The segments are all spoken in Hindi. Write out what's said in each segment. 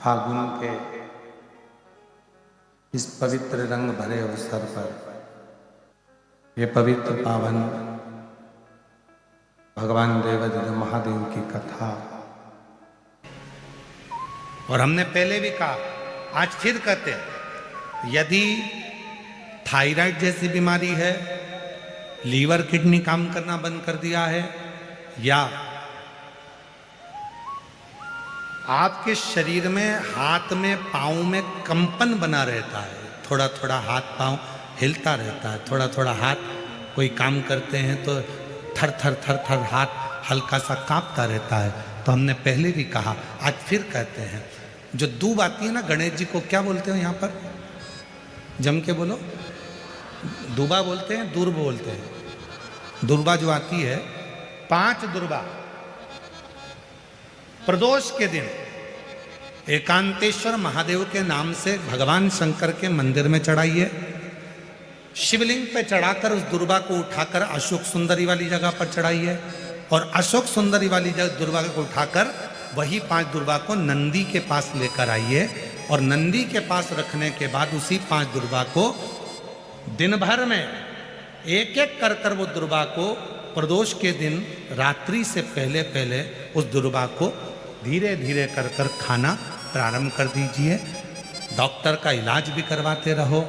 फागुन के इस पवित्र रंग भरे अवसर पर ये पवित्र पावन भगवान देवाधिदेव महादेव की कथा, और हमने पहले भी कहा, आज फिर कहते हैं, यदि थायराइड जैसी बीमारी है, लीवर किडनी काम करना बंद कर दिया है, या आपके शरीर में हाथ में पाँव में कंपन बना रहता है, थोड़ा थोड़ा हाथ पाँव हिलता रहता है, थोड़ा थोड़ा हाथ कोई काम करते हैं तो थर थर थर थर हाथ हल्का सा कांपता रहता है, तो हमने पहले भी कहा, आज फिर कहते हैं, जो दूब आती है ना, गणेश जी को क्या बोलते हो यहाँ पर? जम के बोलो। दूबा बोलते हैं, दूर्ब बोलते हैं। दुर्बा जो आती है, 5 दुर्बा प्रदोष के दिन एकांतेश्वर महादेव के नाम से भगवान शंकर के मंदिर में चढ़ाइए। शिवलिंग पे चढ़ाकर उस दुर्बा को उठाकर अशोक सुंदरी वाली जगह पर चढ़ाइए, और अशोक सुंदरी वाली जगह दुर्बा को उठाकर वही 5 दुर्बा को नंदी के पास लेकर आइए, और नंदी के पास रखने के बाद उसी 5 दुर्बा को दिन भर में एक एक कर कर वो दुर्बा को प्रदोष के दिन रात्रि से पहले पहले उस दुर्बा को धीरे धीरे कर कर खाना प्रारंभ कर दीजिए। डॉक्टर का इलाज भी करवाते रहो,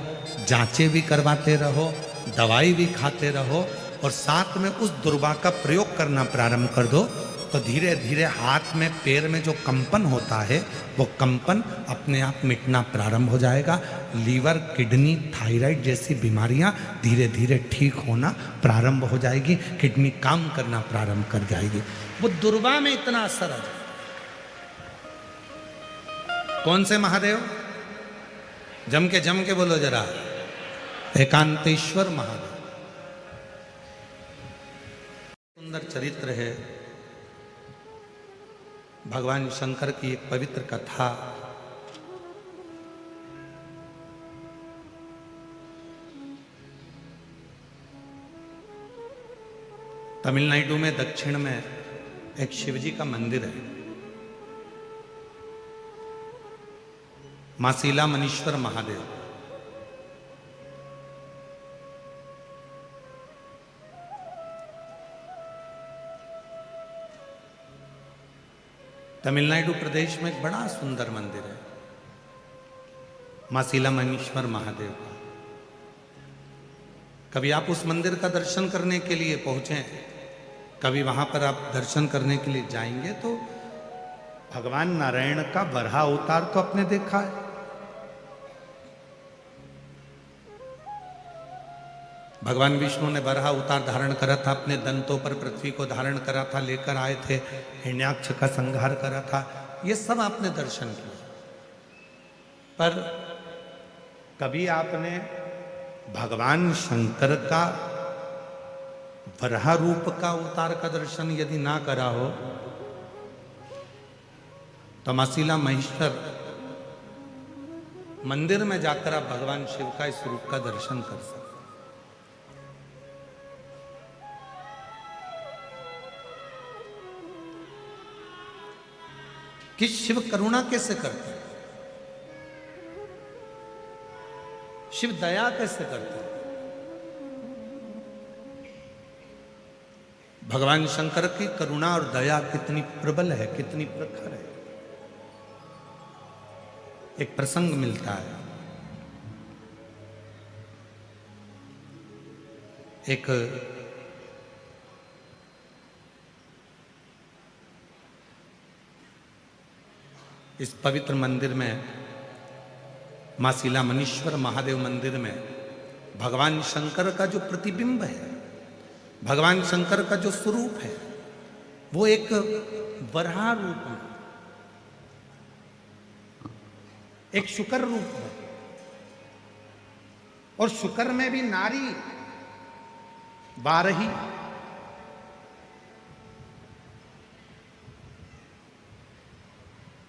जांचें भी करवाते रहो, दवाई भी खाते रहो, और साथ में उस दुर्बा का प्रयोग करना प्रारंभ कर दो, तो धीरे धीरे हाथ में पैर में जो कंपन होता है वो कंपन अपने आप मिटना प्रारंभ हो जाएगा। लीवर किडनी थायराइड जैसी बीमारियां धीरे धीरे ठीक होना प्रारंभ हो जाएगी, किडनी काम करना प्रारंभ कर जाएगी। वो दुर्बा में इतना असर आ जाए। कौन से महादेव? जम के बोलो जरा। एकांतेश्वर महादेव। सुंदर चरित्र है भगवान शंकर की एक पवित्र कथा। तमिलनाडु में दक्षिण में एक शिवजी का मंदिर है, मासीला मनीश्वर महादेव। तमिलनाडु प्रदेश में एक बड़ा सुंदर मंदिर है, मासीला मनीश्वर महादेव का। कभी आप उस मंदिर का दर्शन करने के लिए पहुंचे, कभी वहां पर आप दर्शन करने के लिए जाएंगे, तो भगवान नारायण का वराह अवतार तो आपने देखा है। भगवान विष्णु ने वराह अवतार धारण करा था, अपने दंतों पर पृथ्वी को धारण करा था, लेकर आए थे, हिरण्याक्ष का संहार करा था, ये सब आपने दर्शन किया। पर कभी आपने भगवान शंकर का वराह रूप का अवतार का दर्शन यदि ना करा हो, तो मासीला महेश्वर मंदिर में जाकर आप भगवान शिव का इस रूप का दर्शन कर सकते। कि शिव करुणा कैसे करते हैं, शिव दया कैसे करते हैं। भगवान शंकर की करुणा और दया कितनी प्रबल है, कितनी प्रखर है। एक प्रसंग मिलता है, एक इस पवित्र मंदिर में, मासीला मनीश्वर महादेव मंदिर में, भगवान शंकर का जो प्रतिबिंब है, भगवान शंकर का जो स्वरूप है, वो एक वराह रूप में, एक शुकर रूप में, और शुकर में भी नारी 12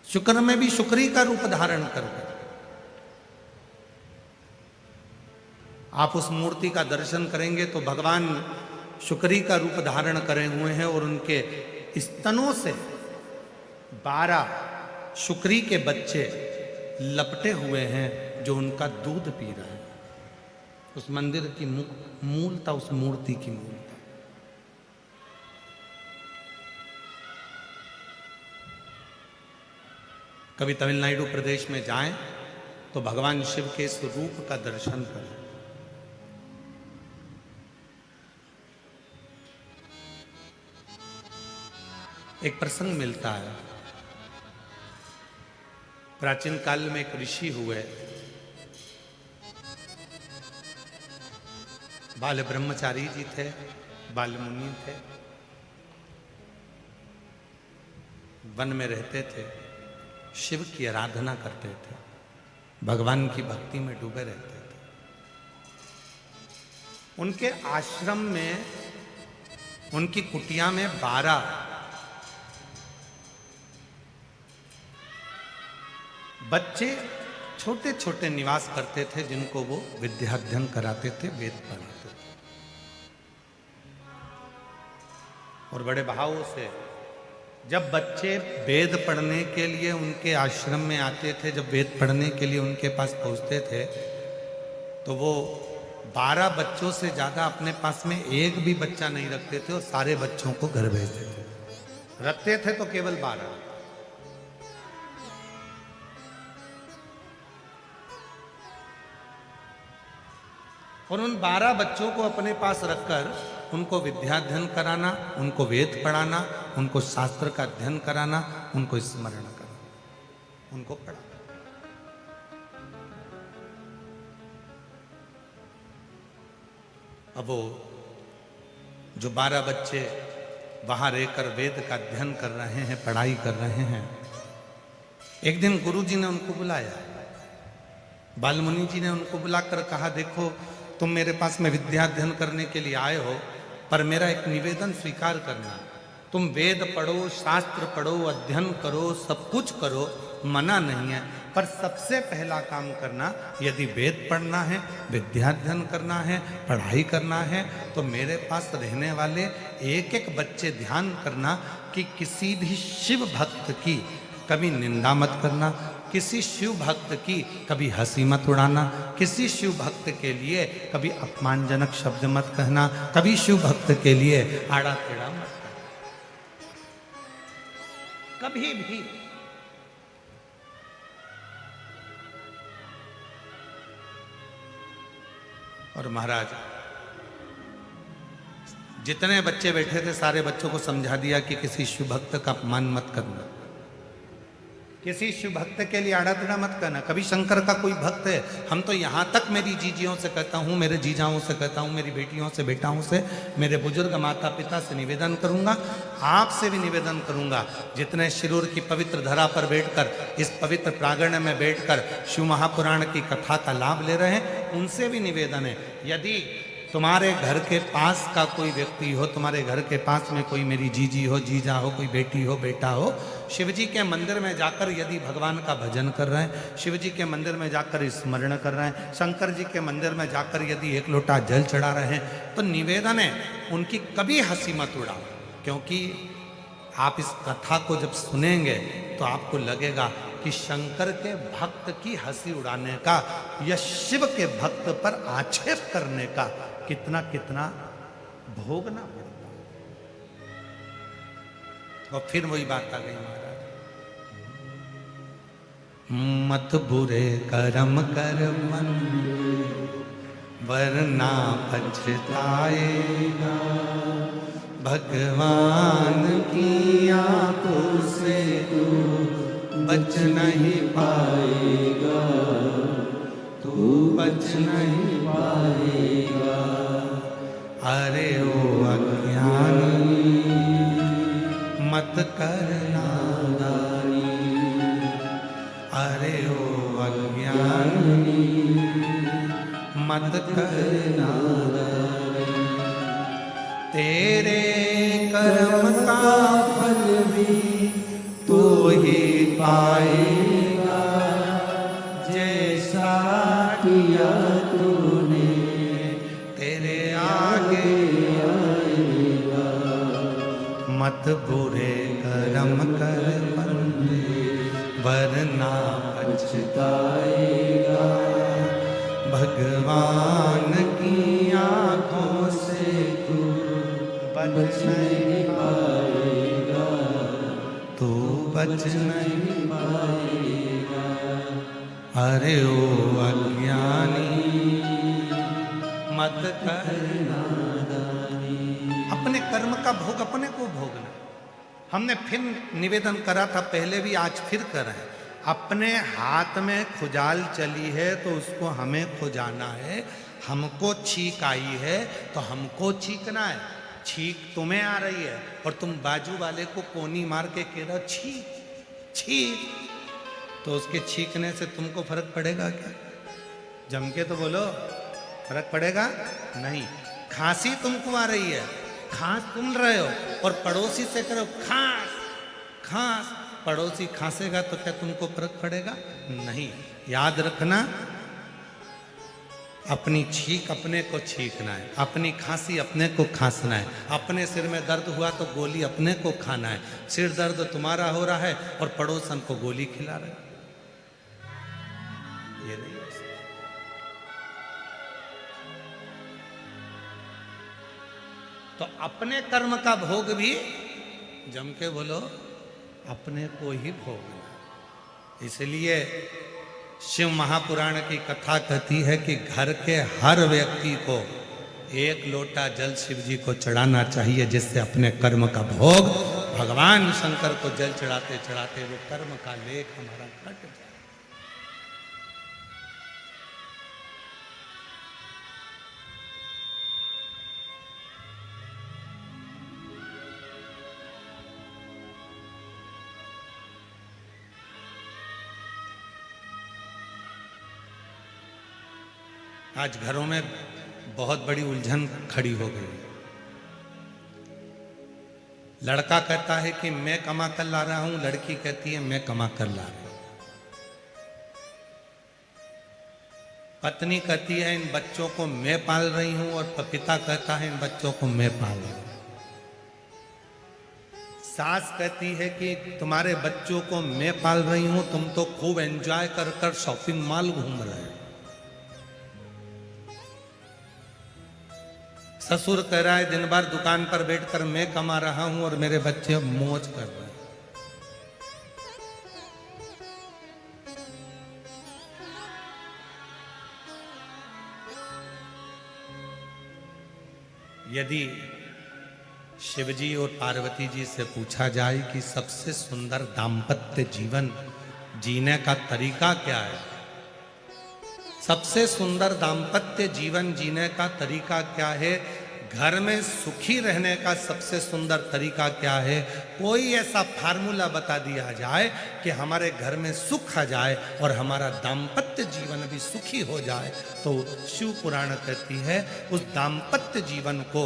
शुक्र में भी शुक्री का रूप धारण करके आप उस मूर्ति का दर्शन करेंगे तो भगवान शुक्री का रूप धारण करे हुए हैं और उनके स्तनों से 12 शुक्री के बच्चे लपटे हुए हैं जो उनका दूध पी रहे हैं। उस मंदिर की मूलता, उस मूर्ति की मूलता। कभी तमिलनाडु प्रदेश में जाएं तो भगवान शिव के इस रूप का दर्शन करें। एक प्रसंग मिलता है। प्राचीन काल में एक ऋषि हुए, बाल ब्रह्मचारी जी थे, बाल मुनि थे, वन में रहते थे, शिव की आराधना करते थे, भगवान की भक्ति में डूबे रहते थे। उनके आश्रम में, उनकी कुटिया में 12 बच्चे छोटे छोटे निवास करते थे, जिनको वो विद्याध्ययन कराते थे, वेद पढ़ाते थे। और बड़े भावों से जब बच्चे वेद पढ़ने के लिए उनके आश्रम में आते थे, जब वेद पढ़ने के लिए उनके पास पहुंचते थे, तो वो 12 बच्चों से ज्यादा अपने पास में एक भी बच्चा नहीं रखते थे और सारे बच्चों को घर भेजते थे। रखते थे तो केवल 12। और उन 12 बच्चों को अपने पास रखकर उनको विद्याध्ययन कराना, उनको वेद पढ़ाना, उनको शास्त्र का अध्ययन कराना, उनको स्मरण कराना, उनको पढ़ाना। अब वो जो 12 बच्चे वहां रहकर वेद का अध्ययन कर रहे हैं, पढ़ाई कर रहे हैं, एक दिन गुरुजी ने उनको बुलाया। बालमुनि जी ने उनको बुलाकर कहा, देखो तुम मेरे पास में विद्याध्ययन करने के लिए आए हो, पर मेरा एक निवेदन स्वीकार करना। तुम वेद पढ़ो, शास्त्र पढ़ो, अध्ययन करो, सब कुछ करो, मना नहीं है, पर सबसे पहला काम करना, यदि वेद पढ़ना है, विद्याध्ययन करना है, पढ़ाई करना है, तो मेरे पास रहने वाले एक एक बच्चे ध्यान करना कि किसी भी शिव भक्त की कभी निंदा मत करना, किसी शिव भक्त की कभी हंसी मत उड़ाना, किसी शिव भक्त के लिए कभी अपमानजनक शब्द मत कहना, कभी शिव भक्त के लिए आड़ा टेढ़ा मत कहना, कभी भी। और महाराज जितने बच्चे बैठे थे सारे बच्चों को समझा दिया कि किसी शिव भक्त का अपमान मत करना, किसी शिव भक्त के लिए आड़ा टेढ़ा मत करना। कभी शंकर का कोई भक्त है, हम तो यहाँ तक मेरी जीजियों से कहता हूँ, मेरे जीजाओं से कहता हूँ, मेरी बेटियों से, बेटाओं से, मेरे बुजुर्ग माता पिता से निवेदन करूँगा, आपसे भी निवेदन करूँगा, जितने शिरूर की पवित्र धरा पर बैठकर, इस पवित्र प्रांगण में बैठकर शिव महापुराण की कथा का लाभ ले रहे हैं, उनसे भी निवेदन है, यदि तुम्हारे घर के पास का कोई व्यक्ति हो, तुम्हारे घर के पास में कोई मेरी जीजी हो, जीजा हो, कोई बेटी हो, बेटा हो, शिव जी के मंदिर में जाकर यदि भगवान का भजन कर रहे हैं, शिव जी के मंदिर में जाकर स्मरण कर रहे हैं, शंकर जी के मंदिर में जाकर यदि एक लोटा जल चढ़ा रहे हैं, तो निवेदन है उनकी कभी हंसी मत उड़ाओ, क्योंकि आप इस कथा को जब सुनेंगे तो आपको लगेगा कि शंकर के भक्त की हंसी उड़ाने का या शिव के भक्त पर आक्षेप करने का कितना कितना भोगना पड़ता। और फिर वही बात आ गई महाराज, मत बुरे कर्म कर मन वरना पछताएगा, भगवान की आंखों से तू बच नहीं पाएगा, तू बच नहीं पाएगा। अरे ओ अज्ञानी मत कर नादानी, अरे ओ अज्ञानी मत कर नादानी, तेरे कर्म का फल भी तू ही पाएगा, जैसा किया तूने तेरे आगे आएगा। मत बुरे कर्म कर बंदे ना पछताएगा, भगवान की आंखों से तू बच नहीं पाएगा, तू बच नहीं पाएगा। अरे ओ अज्ञानी मत कर नादानी। अपने कर्म का भोग अपने को भोगना। हमने फिर निवेदन करा था पहले भी, आज फिर करें। अपने हाथ में खुजाल चली है तो उसको हमें खुजाना है। हमको छींक आई है तो हमको छींकना है। छींक तुम्हें आ रही है और तुम बाजू वाले को कोनी मार के कह रहे हो छींक छींक, तो उसके छींकने से तुमको फर्क पड़ेगा क्या? जम के तो बोलो, फर्क पड़ेगा नहीं। खांसी तुमको आ रही है, खांस तुम रहे हो और पड़ोसी से करो खांस खांस, पड़ोसी खांसेगा तो क्या तुमको फर्क पड़ेगा? नहीं। याद रखना, अपनी छींक अपने को छींकना है, अपनी खांसी अपने को खांसना है, अपने सिर में दर्द हुआ तो गोली अपने को खाना है। सिर दर्द तुम्हारा हो रहा है और पड़ोसन को गोली खिला रहे, ये नहीं हो सकता। तो अपने कर्म का भोग भी जम के बोलो अपने को ही भोगना। इसलिए शिव महापुराण की कथा कहती है कि घर के हर व्यक्ति को एक लोटा जल शिव जी को चढ़ाना चाहिए, जिससे अपने कर्म का भोग भगवान शंकर को जल चढ़ाते चढ़ाते वो कर्म का लेख हमारा कट जाए। आज घरों में बहुत बड़ी उलझन खड़ी हो गई। लड़का कहता है कि मैं कमा कर ला रहा हूं, लड़की कहती है मैं कमा कर ला रही हूं। पत्नी कहती है इन बच्चों को मैं पाल रही हूं, और पिता कहता है इन बच्चों को मैं पाल रही हूं। सास कहती है कि तुम्हारे बच्चों को मैं पाल रही हूं, तुम तो खूब एंजॉय कर कर शॉपिंग मॉल घूम रहे हो। ससुर कह रहा है दिन भर दुकान पर बैठकर मैं कमा रहा हूं और मेरे बच्चे मौज कर रहे हैं। यदि शिवजी और पार्वती जी से पूछा जाए कि सबसे सुंदर दाम्पत्य जीवन जीने का तरीका क्या है, सबसे सुंदर दाम्पत्य जीवन जीने का तरीका क्या है, घर में सुखी रहने का सबसे सुंदर तरीका क्या है, कोई ऐसा फार्मूला बता दिया जाए कि हमारे घर में सुख आ जाए और हमारा दाम्पत्य जीवन भी सुखी हो जाए, तो शिव पुराण कहती है उस दाम्पत्य जीवन को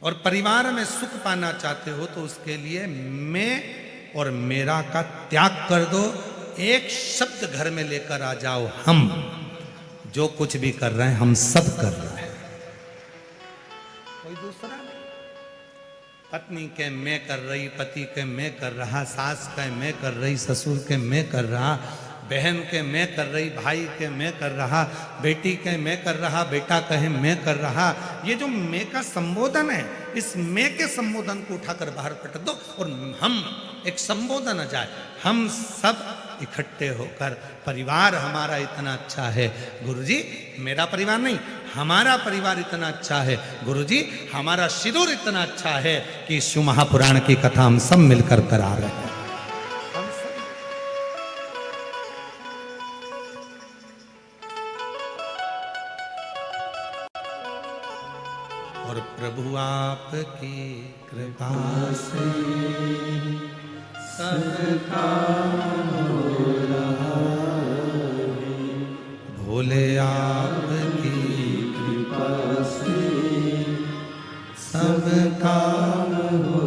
और परिवार में सुख पाना चाहते हो तो उसके लिए मैं और मेरा का त्याग कर दो। एक शब्द घर में लेकर आ जाओ, हम जो कुछ भी कर रहे हैं हम सब कर रहे हैं, कोई दूसरा नहीं। पत्नी के मैं कर रही, पति के मैं कर रहा, सास के मैं कर रही, ससुर के मैं कर रहा, बहन के मैं कर रही, भाई के मैं कर रहा, बेटी के मैं कर रहा, बेटा कहे मैं कर रहा। ये जो मैं का संबोधन है, इस मैं के संबोधन को उठाकर बाहर पटक दो और हम एक संबोधन आ जाए, हम सब इकट्ठे होकर परिवार हमारा इतना अच्छा है गुरुजी, मेरा परिवार नहीं हमारा परिवार इतना अच्छा है गुरुजी, हमारा सिंदूर इतना अच्छा है कि शिव महापुराण की कथा हम सब मिलकर करा रहे हैं। और प्रभु आपकी कृपा से सबका हो रहा है, भोले आपकी कृपा से सबका हो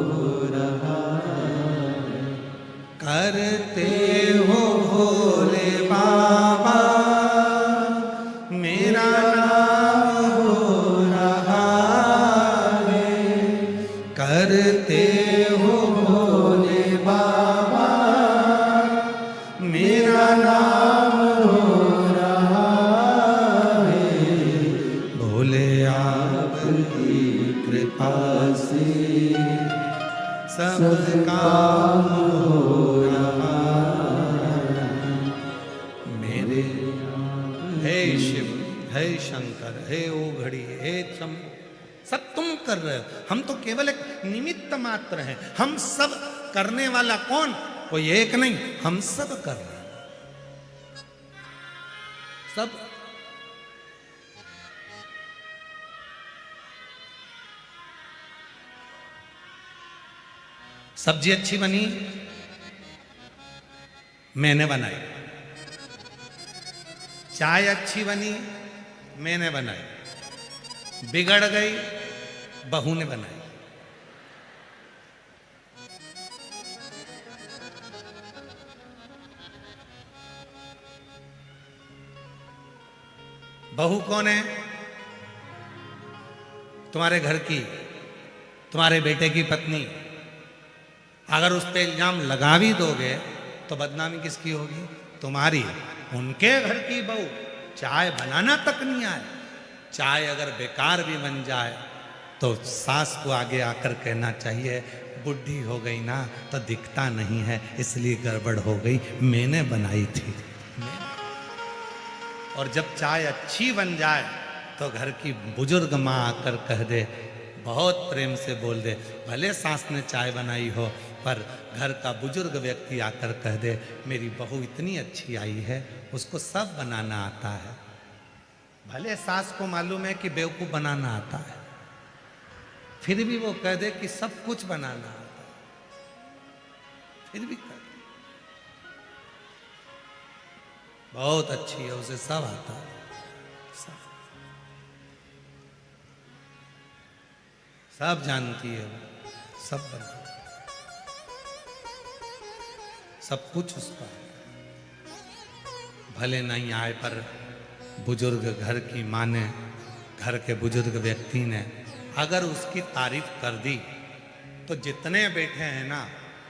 रहा है। करते हो भोले बाबा मेरा नाम हो रहा है, करते हो भोले बाबा कर रहे हो? हम तो केवल एक निमित्त मात्र हैं। हम सब करने वाला कौन? कोई एक नहीं, हम सब कर रहे हैं, सब। सब्जी अच्छी बनी, मैंने बनाई। चाय अच्छी बनी, मैंने बनाई। बिगड़ गई, बहू ने बनाई। बहू कौन है? तुम्हारे घर की, तुम्हारे बेटे की पत्नी। अगर उस पे इल्जाम लगा भी दोगे तो बदनामी किसकी होगी? तुम्हारी। उनके घर की बहू चाय बनाना तक नहीं आए, चाय अगर बेकार भी बन जाए तो सास को आगे आकर कहना चाहिए, बुढ़ी हो गई ना तो दिखता नहीं है, इसलिए गड़बड़ हो गई, मैंने बनाई थी। और जब चाय अच्छी बन जाए तो घर की बुजुर्ग माँ आकर कह दे, बहुत प्रेम से बोल दे, भले सास ने चाय बनाई हो पर घर का बुजुर्ग व्यक्ति आकर कह दे, मेरी बहू इतनी अच्छी आई है, उसको सब बनाना आता है। भले सास को मालूम है कि बेवकूफ बनाना आता है, फिर भी वो कह दे कि सब कुछ बनाना आता है, फिर भी कह दे बहुत अच्छी है, उसे सब आता है, सब जानती है, वो सब बना, सब कुछ उसका। भले नहीं आए पर बुजुर्ग घर की माँ ने, घर के बुजुर्ग व्यक्ति ने अगर उसकी तारीफ कर दी तो जितने बैठे हैं ना,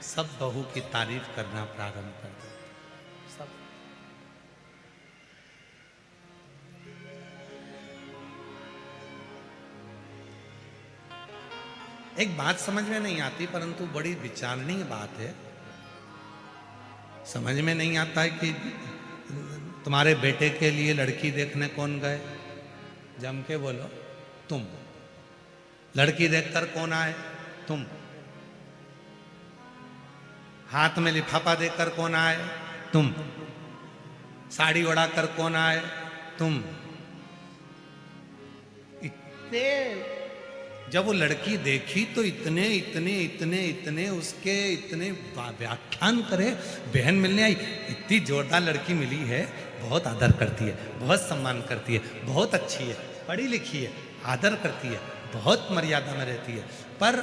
सब बहू की तारीफ करना प्रारंभ कर देते, सब। एक बात समझ में नहीं आती परंतु बड़ी विचारणीय बात है। समझ में नहीं आता है कि तुम्हारे बेटे के लिए लड़की देखने कौन गए? जम के बोलो, तुम। लड़की देखकर कौन आए? तुम। हाथ में लिफाफा देकर कौन आए? तुम। साड़ी ओढ़ाकर कौन आए? तुम। इतने जब वो लड़की देखी तो इतने इतने इतने इतने उसके इतने व्याख्यान करे, बहन मिलने आई, इतनी जोरदार लड़की मिली है, बहुत आदर करती है, बहुत सम्मान करती है, बहुत अच्छी है, पढ़ी लिखी है, आदर करती है, बहुत मर्यादा में रहती है। पर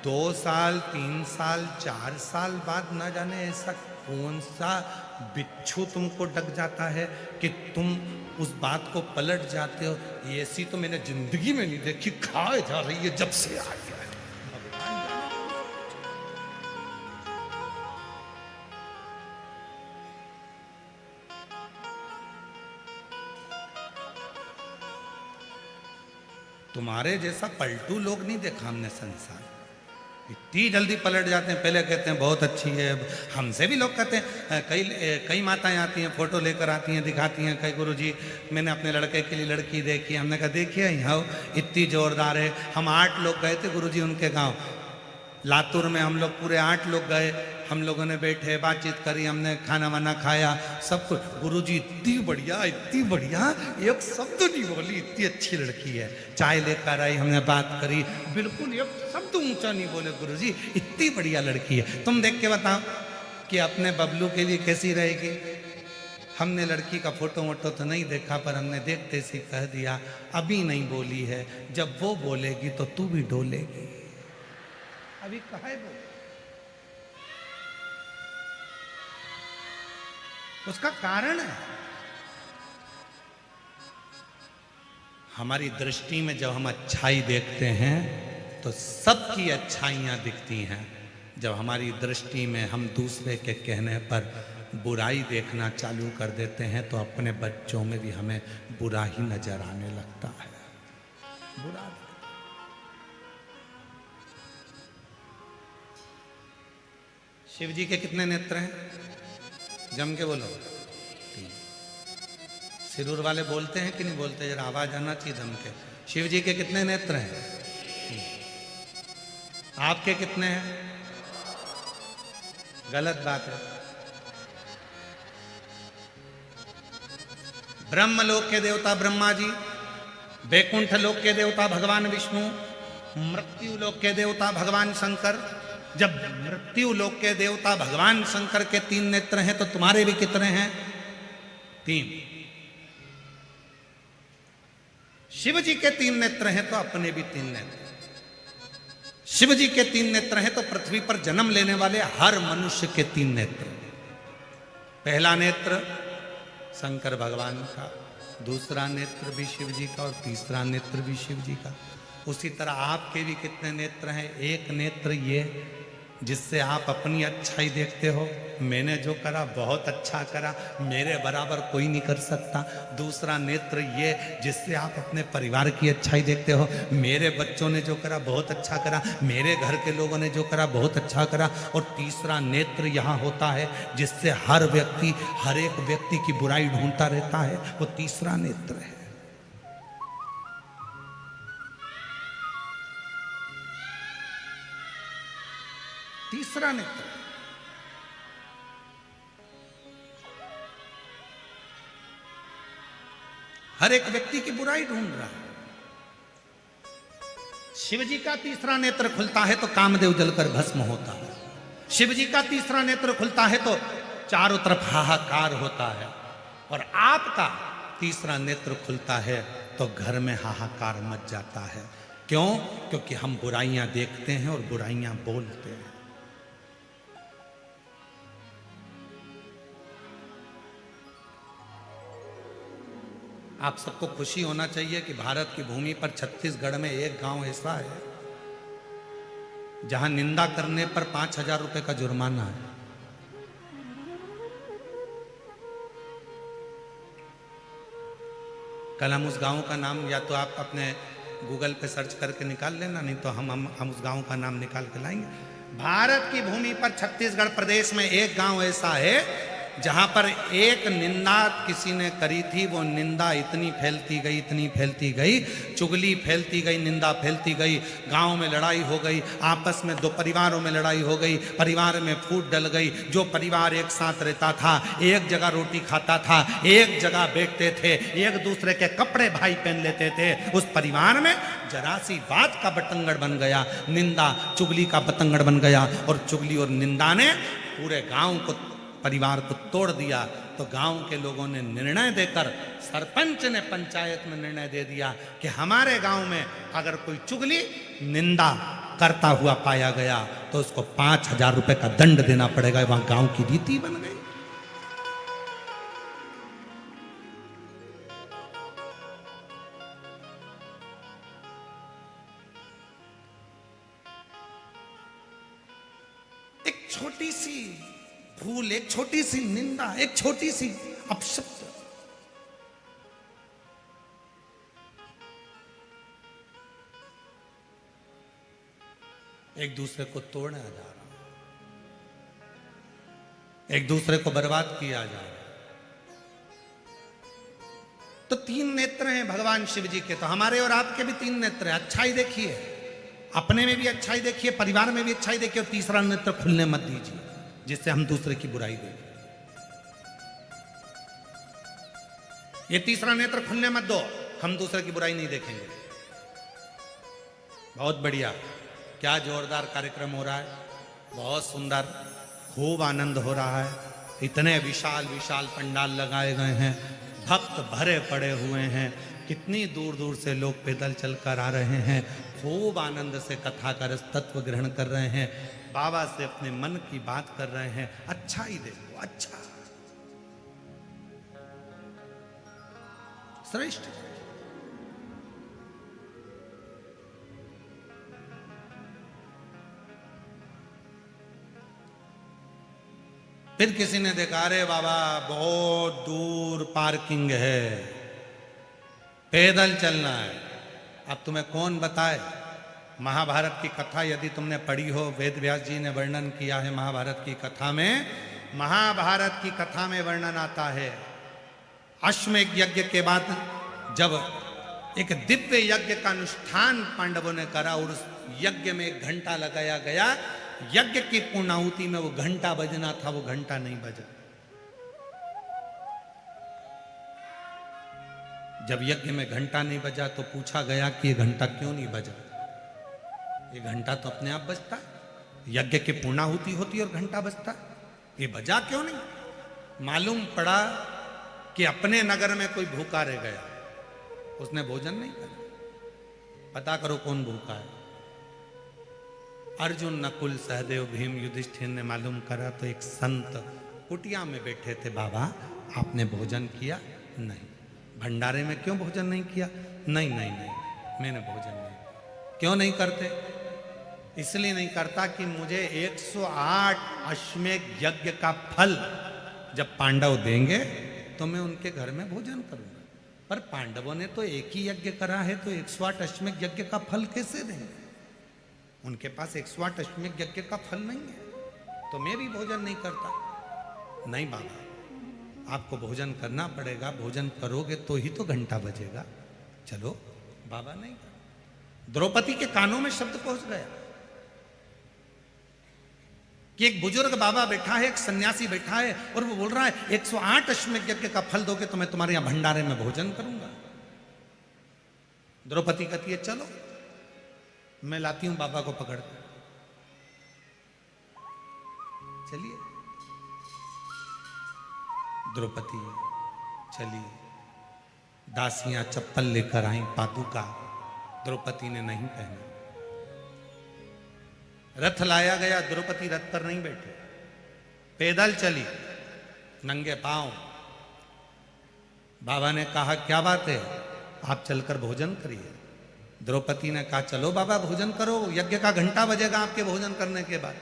2 साल 3 साल 4 साल बाद ना जाने ऐसा कौन सा बिच्छू तुमको डक जाता है कि तुम उस बात को पलट जाते हो। ऐसी तो मैंने जिंदगी में नहीं देखी, खाए जा रही है जब से आई है। तुम्हारे जैसा पलटू लोग नहीं देखा हमने संसार, इतनी जल्दी पलट जाते हैं। पहले कहते हैं बहुत अच्छी है, हमसे भी लोग कहते हैं, कई माताएं आती हैं, फोटो लेकर आती हैं, दिखाती हैं, कई गुरुजी मैंने अपने लड़के के लिए लड़की देखी। हमने कहा देखिए यहाँ इतनी जोरदार है। हम 8 लोग गए थे गुरुजी उनके गांव लातूर में, हम लोग पूरे 8 लोग गए, हम लोगों ने बैठे बातचीत करी, हमने खाना वाना खाया, सब कुछ। गुरुजी इतनी बढ़िया, एक शब्द नहीं बोली, इतनी अच्छी लड़की है। चाय लेकर आई, हमने बात करी, बिल्कुल एक शब्द ऊंचा नहीं बोले गुरुजी, इतनी बढ़िया लड़की है। तुम देख के बताओ कि अपने बबलू के लिए कैसी रहेगी। हमने लड़की का फोटो वोटो तो नहीं देखा, पर हमने देखते से कह दिया अभी नहीं बोली है, जब वो बोलेगी तो तू भी डोलेगी। अभी कहा है बोल, उसका कारण है हमारी दृष्टि में। जब हम अच्छाई देखते हैं तो सबकी अच्छाइयां दिखती हैं। जब हमारी दृष्टि में हम दूसरे के कहने पर बुराई देखना चालू कर देते हैं तो अपने बच्चों में भी हमें बुरा ही नजर आने लगता है। बुरा। शिव जी के कितने नेत्र हैं? जम के बोलो। 3। सिरूर वाले बोलते हैं कि नहीं बोलते? जरा आवाज आना चाहिए जम के। शिव जी के कितने नेत्र हैं? 3। आपके कितने हैं? गलत बात है। ब्रह्मलोक के देवता ब्रह्मा जी, वैकुंठ लोक के देवता भगवान विष्णु, मृत्यु लोक के देवता भगवान शंकर। जब मृत्यु लोक के देवता भगवान शंकर के 3 नेत्र हैं तो तुम्हारे भी कितने हैं? 3। शिव जी के 3 नेत्र हैं तो अपने भी 3 नेत्र। शिव जी के 3 नेत्र हैं तो पृथ्वी पर जन्म लेने वाले हर मनुष्य के 3 नेत्र। पहला नेत्र शंकर भगवान का, दूसरा नेत्र भी शिव जी का और तीसरा नेत्र भी शिव जी का। उसी तरह आपके भी कितने नेत्र हैं? एक नेत्र ये जिससे आप अपनी अच्छाई देखते हो, मैंने जो करा बहुत अच्छा करा, मेरे बराबर कोई नहीं कर सकता। दूसरा नेत्र ये जिससे आप अपने परिवार की अच्छाई देखते हो, मेरे बच्चों ने जो करा बहुत अच्छा करा, मेरे घर के लोगों ने जो करा बहुत अच्छा करा। और तीसरा नेत्र यहाँ होता है जिससे हर व्यक्ति, हर एक व्यक्ति की बुराई ढूंढता रहता है, वो तीसरा नेत्र है। तीसरा नेत्र हर एक व्यक्ति की बुराई ढूंढ रहा है। शिव जी का तीसरा नेत्र खुलता है तो कामदेव जलकर भस्म होता है। शिव जी का तीसरा नेत्र खुलता है तो चारों तरफ हाहाकार होता है। और आपका तीसरा नेत्र खुलता है तो घर में हाहाकार मच जाता है। क्यों? क्योंकि हम बुराइयां देखते हैं और बुराइयां बोलते हैं। आप सबको खुशी होना चाहिए कि भारत की भूमि पर छत्तीसगढ़ में एक गांव ऐसा है जहां निंदा करने पर 5,000 रुपए का जुर्माना है। कल हम उस गांव का नाम या तो आप अपने गूगल पे सर्च करके निकाल लेना, नहीं तो हम उस गांव का नाम निकाल के लाएंगे। भारत की भूमि पर छत्तीसगढ़ प्रदेश में एक गांव ऐसा है जहां पर एक निंदा किसी ने करी थी। वो निंदा इतनी फैलती गई, इतनी फैलती गई, चुगली फैलती गई, निंदा फैलती गई। गांव में लड़ाई हो गई, आपस में 2 परिवारों में लड़ाई हो गई, परिवार में फूट डल गई। जो परिवार एक साथ रहता था, एक जगह रोटी खाता था, एक जगह बैठते थे, एक दूसरे के कपड़े भाई पहन लेते थे, उस परिवार में जरा सी बात का बतंगड़ बन गया, निंदा चुगली का बतंगड़ बन गया। और चुगली और निंदा ने पूरे गांव को, परिवार को तोड़ दिया। तो गांव के लोगों ने निर्णय देकर, सरपंच ने पंचायत में निर्णय दे दिया कि हमारे गांव में अगर कोई चुगली निंदा करता हुआ पाया गया तो उसको 5,000 रुपए का दंड देना पड़ेगा। वहां गांव की रीति बन गई। एक छोटी सी भूल, एक छोटी सी निंदा, एक छोटी सी अपशब्द, एक दूसरे को तोड़ा जा रहा, एक दूसरे को बर्बाद किया जा रहा। तो 3 नेत्र हैं भगवान शिव जी के, तो हमारे और आपके भी 3 नेत्र हैं। अच्छाई देखिए, अपने में भी अच्छाई देखिए, परिवार में भी अच्छाई देखिए, और तीसरा नेत्र खुलने मत दीजिए जिससे हम दूसरे की बुराई देखें। ये तीसरा नेत्र खुलने मत दो, हम दूसरे की बुराई नहीं देखेंगे। बहुत बढ़िया, क्या जोरदार कार्यक्रम हो रहा है, बहुत सुंदर, खूब आनंद हो रहा है। इतने विशाल विशाल पंडाल लगाए गए हैं, भक्त भरे पड़े हुए हैं, कितनी दूर दूर से लोग पैदल चलकर आ रहे हैं, खूब आनंद से कथा का रस तत्व ग्रहण कर रहे हैं, बाबा से अपने मन की बात कर रहे हैं। अच्छा ही देखो, अच्छा, श्रेष्ठ। फिर किसी ने देखा, अरे बाबा बहुत दूर पार्किंग है, पैदल चलना है। अब तुम्हें कौन बताए? महाभारत की कथा यदि तुमने पढ़ी हो, वेद व्यास जी ने वर्णन किया है महाभारत की कथा में। महाभारत की कथा में वर्णन आता है, अश्वमेध यज्ञ के बाद जब एक दिव्य यज्ञ का अनुष्ठान पांडवों ने करा और उस यज्ञ में 1 घंटा लगाया गया, यज्ञ की पूर्णाहुति में वो घंटा बजना था, वो घंटा नहीं बजा। जब यज्ञ में घंटा नहीं बजा तो पूछा गया कि ये घंटा क्यों नहीं बजा? ये घंटा तो अपने आप बजता है, यज्ञ की पूर्णाहुति होती है और घंटा बजता है, ये बजा क्यों नहीं? मालूम पड़ा कि अपने नगर में कोई भूखा रह गया, उसने भोजन नहीं करा। पता करो कौन भूखा है। अर्जुन, नकुल, सहदेव, भीम, युधिष्ठिर ने मालूम करा तो एक संत कुटिया में बैठे थे। बाबा आपने भोजन किया? नहीं। भंडारे में क्यों भोजन नहीं किया? नहीं नहीं नहीं, मैंने भोजन नहीं। क्यों नहीं करते? इसलिए नहीं करता कि मुझे 108 अश्वमेध यज्ञ का फल जब पांडव देंगे तो मैं उनके घर में भोजन करूंगा। पर पांडवों ने तो एक ही यज्ञ करा है, तो 108 अश्वमेध यज्ञ का फल कैसे देंगे? उनके पास 108 अश्वमेध यज्ञ का फल नहीं है, तो मैं भी भोजन नहीं करता। नहीं बाबा, आपको भोजन करना पड़ेगा, भोजन करोगे तो ही तो घंटा बजेगा। चलो, बाबा नहीं कर। द्रौपदी के कानों में शब्द पहुंच गया कि एक बुजुर्ग बाबा बैठा है, एक सन्यासी बैठा है, और वो बोल रहा है 108 अश्वमेध यज्ञ का फल दोगे तो मैं तुम्हारे यहां भंडारे में भोजन करूंगा। द्रौपदी कहती है चलो, मैं लाती हूं बाबा को पकड़ कर। चलिए, द्रौपदी चली, दासियां चप्पल लेकर आई, पादुका। द्रौपदी ने नहीं पहना। रथ लाया गया, द्रौपदी रथ पर नहीं बैठी, पैदल चली, नंगे पांव। बाबा ने कहा क्या बात है, आप चलकर भोजन करिए। द्रौपदी ने कहा चलो बाबा भोजन करो, यज्ञ का घंटा बजेगा आपके भोजन करने के बाद।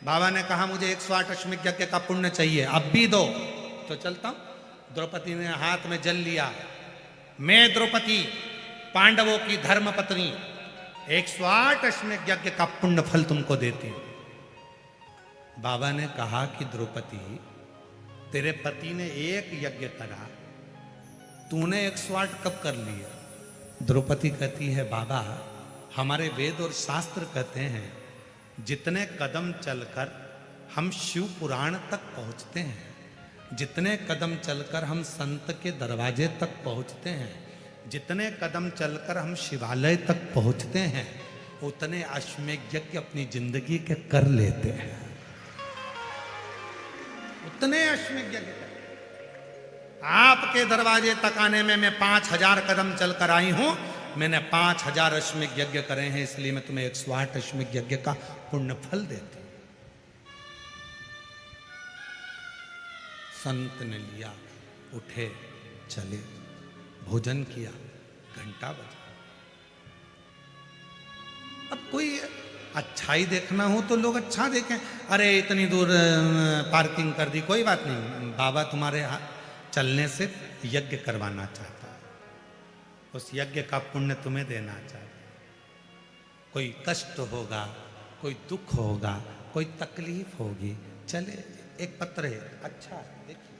बाबा ने कहा मुझे 108 अश्वमेध यज्ञ का पुण्य चाहिए, अब भी दो तो चलता हूं। द्रौपदी ने हाथ में जल लिया, मैं द्रौपदी पांडवों की धर्म पत्नी 108 अश्वमेध यज्ञ का पुण्य फल तुमको देती हूं। बाबा ने कहा कि द्रौपदी, तेरे पति ने एक यज्ञ करा, तूने 108 कब कर लिया? द्रौपदी कहती है बाबा, हमारे वेद और शास्त्र कहते हैं जितने कदम चलकर हम शिव पुराण तक पहुंचते हैं, जितने कदम चलकर हम संत के दरवाजे तक पहुंचते हैं, जितने कदम चलकर हम शिवालय तक पहुंचते हैं, उतने अश्वमेध यज्ञ अपनी जिंदगी के कर लेते हैं। उतने अश्वमेध यज्ञ कर। आपके दरवाजे तक आने में मैं 5000 कदम चलकर आई हूं, मैंने 5000 अश्वमेध यज्ञ करे हैं, इसलिए मैं तुम्हें 108 अश्वमेध यज्ञ का पुण्य फल देती हूं। संत ने लिया, उठे, चले, भोजन किया, घंटा बजा। अब कोई अच्छाई देखना हो तो लोग अच्छा देखें, अरे इतनी दूर पार्किंग कर दी, कोई बात नहीं, बाबा तुम्हारे चलने से यज्ञ करवाना चाहता है, उस यज्ञ का पुण्य तुम्हें देना चाहता है। कोई कष्ट होगा, कोई दुख होगा, कोई तकलीफ होगी, चले, एक पत्र है, अच्छा देखिए,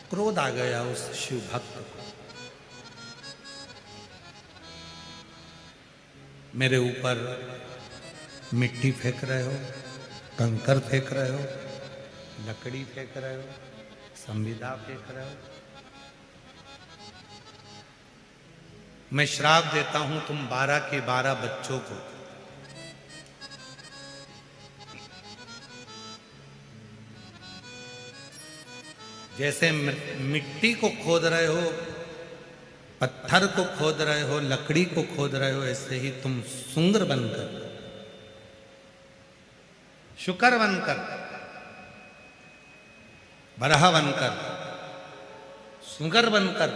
क्रोध आ गया उस शिव भक्त को, मेरे ऊपर मिट्टी फेंक रहे हो, कंकर फेंक रहे हो, लकड़ी फेंक रहे हो, संविदा फेंक रहे हो, मैं श्राप देता हूं तुम 12 के 12 बच्चों को जैसे मिट्टी को खोद रहे हो, पत्थर को खोद रहे हो, लकड़ी को खोद रहे हो, ऐसे ही तुम सुंगर बनकर, शुकर बनकर, बरहा बनकर, सुंगर बनकर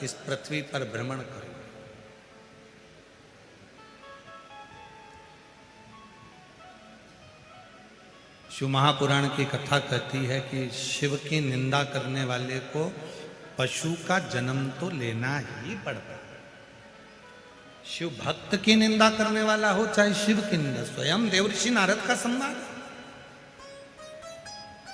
इस पृथ्वी पर भ्रमण करो। शिव महापुराण की कथा कहती है कि शिव की निंदा करने वाले को पशु का जन्म तो लेना ही पड़ता है। शिव भक्त की निंदा करने वाला हो चाहे शिव की निंदा, स्वयं देवर्षि नारद का संवाद।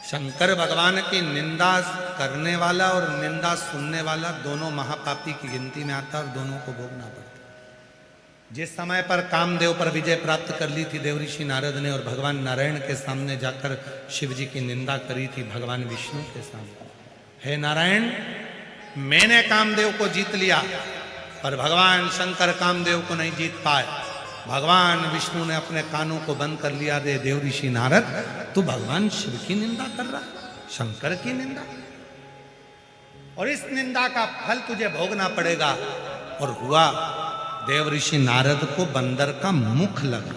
शंकर भगवान की निंदा करने वाला और निंदा सुनने वाला दोनों महापापी की गिनती में आता है और दोनों को भोगना पड़ता है। जिस समय पर कामदेव पर विजय प्राप्त कर ली थी देवऋषि नारद ने और भगवान नारायण के सामने जाकर शिव जी की निंदा करी थी भगवान विष्णु के सामने, हे नारायण मैंने कामदेव को जीत लिया, पर भगवान शंकर कामदेव को नहीं जीत पाए। भगवान विष्णु ने अपने कानों को बंद कर लिया, रे देवऋषि नारद तू भगवान शिव की निंदा कर रहा, शंकर की निंदा, और इस निंदा का फल तुझे भोगना पड़ेगा। और हुआ देवऋषि नारद को बंदर का मुख लगा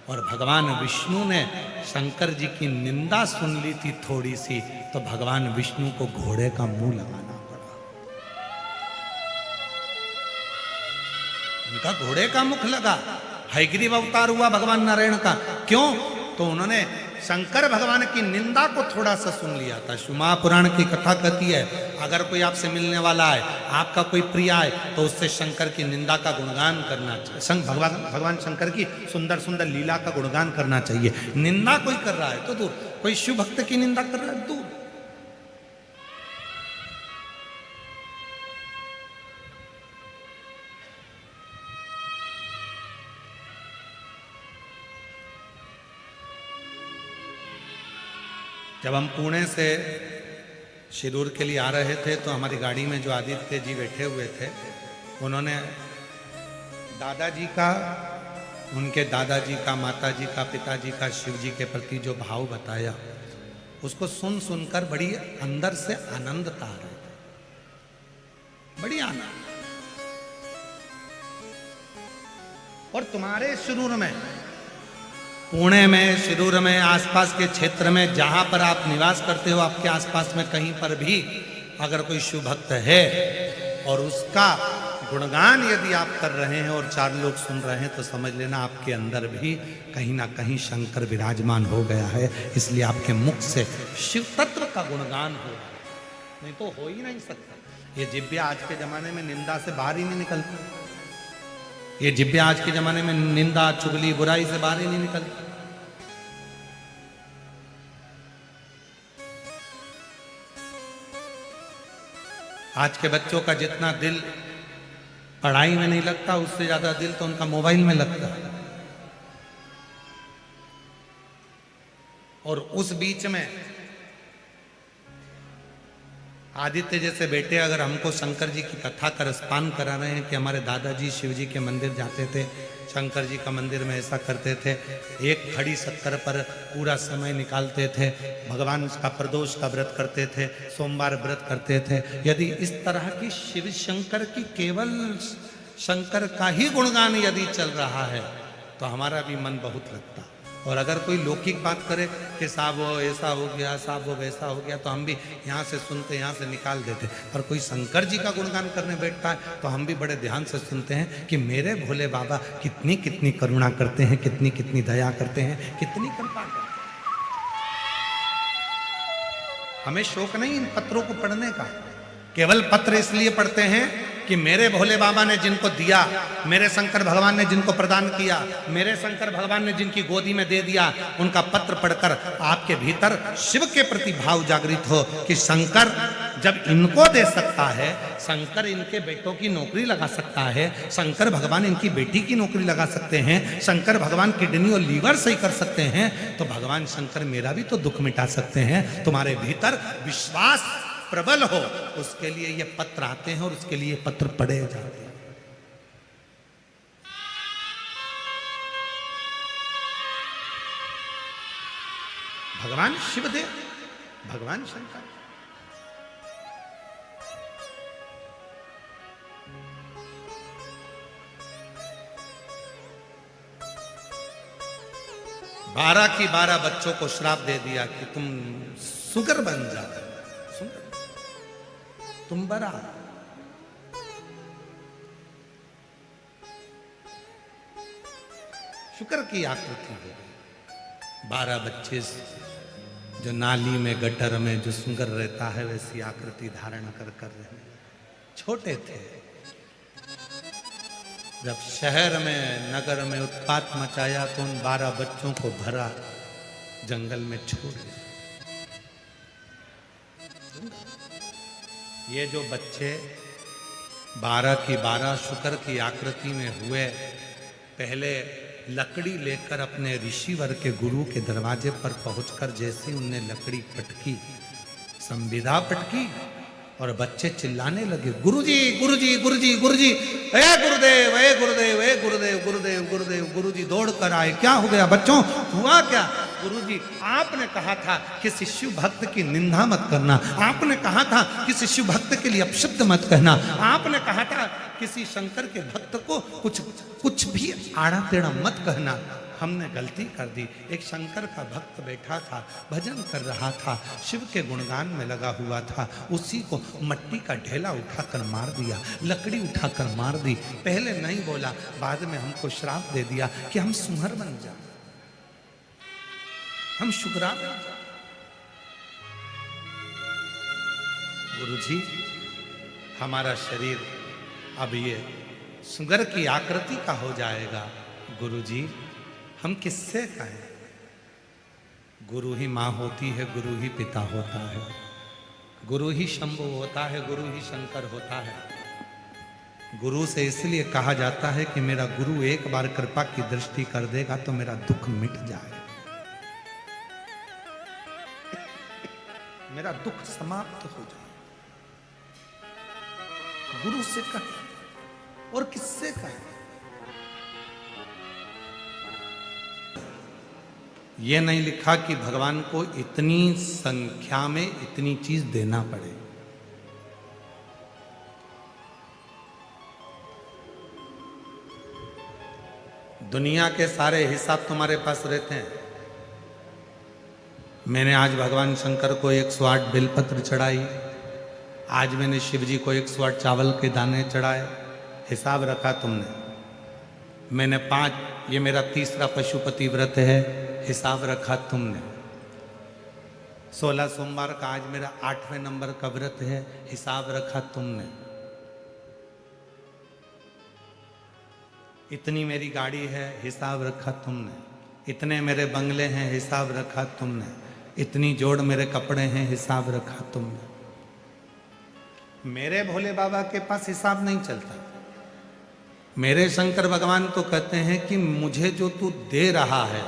और भगवान विष्णु ने शंकर जी की निंदा सुन ली थी थोड़ी सी, तो भगवान विष्णु को घोड़े का मुंह लगाना पड़ा। उनका घोड़े का मुख लगा। हयग्रीव अवतार हुआ भगवान नारायण का, क्यों? तो उन्होंने शंकर भगवान की निंदा को थोड़ा सा सुन लिया था। महापुराण की कथा कहती है अगर कोई आपसे मिलने वाला है, आपका कोई प्रिय है, तो उससे शंकर की निंदा का गुणगान करना चाहिए। भगवान शंकर की सुंदर सुंदर लीला का गुणगान करना चाहिए। निंदा कोई कर रहा है तो दूर, कोई शिव भक्त की निंदा कर रहा है दूर। जब हम पुणे से शिरूर के लिए आ रहे थे तो हमारी गाड़ी में जो आदित्य जी बैठे हुए थे, उन्होंने दादाजी का, उनके दादाजी का, माताजी का, पिताजी का शिव जी के प्रति जो भाव बताया, उसको सुन सुनकर बड़ी अंदर से आनंद आ रहे थे, बड़ी आनंद। और तुम्हारे शिरूर में, पुणे में, शिरूर में, आसपास के क्षेत्र में जहां पर आप निवास करते हो, आपके आसपास में कहीं पर भी अगर कोई शिव भक्त है और उसका गुणगान यदि आप कर रहे हैं और 4 लोग सुन रहे हैं, तो समझ लेना आपके अंदर भी कहीं ना कहीं शंकर विराजमान हो गया है। इसलिए आपके मुख से शिव तत्व का गुणगान हो, नहीं तो हो ही नहीं सकता। ये जिब्या आज के जमाने में निंदा से बाहर ही नहीं निकलता। ये जिब्या आज के जमाने में निंदा, चुगली, बुराई से बाहर ही नहीं निकलती। आज के बच्चों का जितना दिल पढ़ाई में नहीं लगता, उससे ज्यादा दिल तो उनका मोबाइल में लगता है। और उस बीच में आदित्य जैसे बेटे अगर हमको शंकर जी की कथा का रसपान करा रहे हैं कि हमारे दादाजी शिव जी के मंदिर जाते थे, शंकर जी का मंदिर में ऐसा करते थे, एक खड़ी शक्कर पर पूरा समय निकालते थे, भगवान का प्रदोष का व्रत करते थे, सोमवार व्रत करते थे। यदि इस तरह की शिव शंकर की केवल शंकर का ही गुणगान यदि चल रहा है तो हमारा भी मन बहुत लगता। और अगर कोई लौकिक बात करे कि साहब वो ऐसा हो गया, साहब वो वैसा हो गया, तो हम भी यहाँ से सुनते, यहाँ से निकाल देते। और कोई शंकर जी का गुणगान करने बैठता है तो हम भी बड़े ध्यान से सुनते हैं कि मेरे भोले बाबा कितनी कितनी करुणा करते हैं, कितनी कितनी दया करते हैं, कितनी कृपा करते हैं। हमें शौक नहीं इन पत्रों को पढ़ने का, केवल पत्र इसलिए पढ़ते हैं कि मेरे भोले बाबा ने जिनको दिया, मेरे शंकर भगवान ने जिनको प्रदान किया, मेरे शंकर भगवान ने जिनकी गोदी में दे दिया, उनका पत्र पढ़कर आपके भीतर शिव के प्रति भाव जागृत हो कि शंकर जब इनको दे सकता है, शंकर इनके बेटों की नौकरी लगा सकता है, शंकर भगवान इनकी बेटी की नौकरी लगा सकते हैं, शंकर भगवान किडनी और लीवर सही कर सकते हैं, तो भगवान शंकर मेरा भी तो दुख मिटा सकते हैं। तुम्हारे भीतर विश्वास प्रबल हो, उसके लिए ये पत्र आते हैं और उसके लिए पत्र पढ़े जाते हैं। भगवान शिवदेव, भगवान शंकर, बारह की 12 बच्चों को श्राप दे दिया कि तुम सुगर बन जाओ, तुम बड़ा। शुक्र की आकृति है, 12 बच्चे जो नाली में, गटर में जो सुगर रहता है वैसी आकृति धारण कर रहे, छोटे थे। जब शहर में नगर में उत्पात मचाया तो उन 12 बच्चों को भरा जंगल में छोड़ दिया। ये जो बच्चे 12 की 12 शुक्र की आकृति में हुए, पहले लकड़ी लेकर अपने ऋषिवर के गुरु के दरवाजे पर पहुंचकर जैसे उनने लकड़ी पटकी, संविदा पटकी और बच्चे चिल्लाने लगे, गुरुजी गुरुजी गुरुजी गुरुजी, ए गुरुदेव ए गुरुदेव ए गुरुदेव गुरुदेव गुरुदेव। गुरुजी दौड़ कर आए, क्या हो गया बच्चों, हुआ क्या? गुरुजी आपने कहा था कि शिशु भक्त की निंदा मत करना, आपने कहा था कि शिशु भक्त के लिए अपशब्द मत कहना, आपने कहा था किसी शंकर के भक्त को कुछ भी आड़ा टेढ़ा मत कहना। हमने गलती कर दी। एक शंकर का भक्त बैठा था, भजन कर रहा था, शिव के गुणगान में लगा हुआ था, उसी को मट्टी का ढेला उठाकर मार दिया, लकड़ी उठाकर मार दी। पहले नहीं बोला, बाद में हमको श्राप दे दिया कि हम सुहर बन जाए, हम शुक्रा बन जाए। गुरुजी हमारा शरीर अब ये सुगर की आकृति का हो जाएगा। गुरुजी हम किससे कहें? गुरु ही माँ होती है, गुरु ही पिता होता है, गुरु ही शंभु होता है, गुरु ही शंकर होता है। गुरु से इसलिए कहा जाता है कि मेरा गुरु एक बार कृपा की दृष्टि कर देगा तो मेरा दुख मिट जाए, मेरा दुख समाप्त हो जाए। गुरु से कहें और किससे कहें? ये नहीं लिखा कि भगवान को इतनी संख्या में इतनी चीज देना पड़े। दुनिया के सारे हिसाब तुम्हारे पास रहते हैं। मैंने आज भगवान शंकर को 108 बेलपत्र चढ़ाई, आज मैंने शिव जी को 108 चावल के दाने चढ़ाए, हिसाब रखा तुमने। मैंने 5, ये मेरा तीसरा पशुपति व्रत है, हिसाब रखा तुमने। 16 सोमवार का आज मेरा 8वें नंबर का व्रत है, हिसाब रखा तुमने। इतनी मेरी गाड़ी है, हिसाब रखा तुमने। इतने मेरे बंगले हैं, हिसाब रखा तुमने। इतनी जोड़ मेरे कपड़े हैं, हिसाब रखा तुमने। मेरे भोले बाबा के पास हिसाब नहीं चलता। मेरे शंकर भगवान तो कहते हैं कि मुझे जो तू दे रहा है,